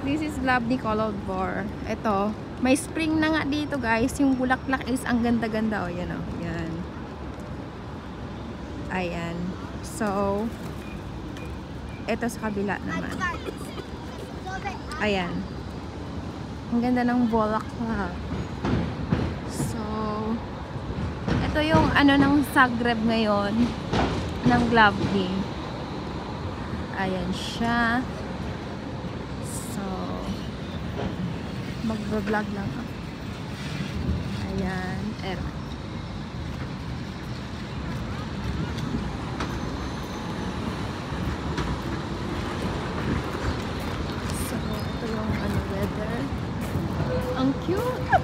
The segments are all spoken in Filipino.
This is Lovely Colored Bar. Ito, may spring na nga dito guys. Yung bulaklak is ang ganda-ganda. O, yan o. Yan. Ayan. So, ito sa kabila naman. Ayan. Ang ganda ng bulaklak. So, ito yung ano ng Zagreb ngayon. Ng Lovely. Ayan siya. So, mag-vlog lang ako. Ayan. So, ito yung ano, weather. Ang cute!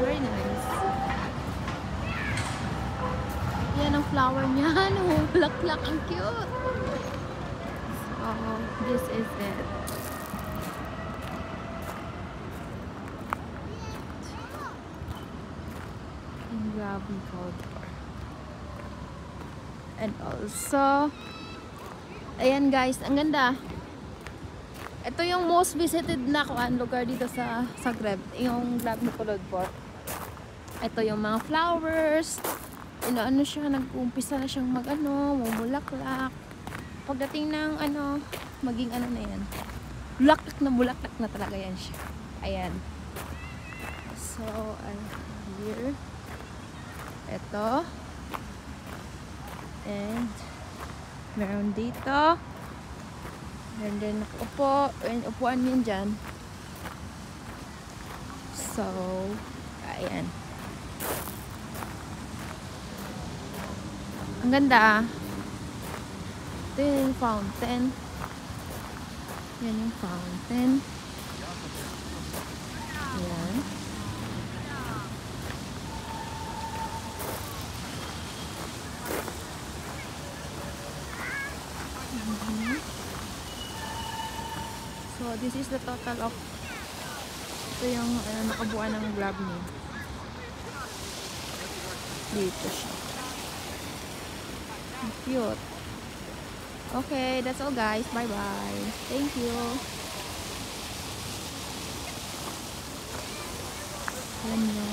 Very nice. Yan ang flower niya. Ano? Bulaklak. Ang cute. So, this is it. And grabe color. And also, ayan guys, ang ganda. Ito yung most visited na lugar dito sa Zagreb. Yung Lovely Colored Bar. Ito yung mga flowers. Ano siya, nag-uumpisa na siyang mamulaklak. Pagdating ng maging na yan. Bulaklak na talaga yan siya. Ayan. So, here. Ito. And, meron dito. And then, nakaupo. And, upuan yun dyan. So, ayan. Ang ganda. Ito yung fountain. Yan yung fountain. Ayan. So, this is the total of ito yung nakabuuan ng grab niya. Dito siya. Cute. Okay, that's all guys. Bye-bye. Thank you. Yan yun.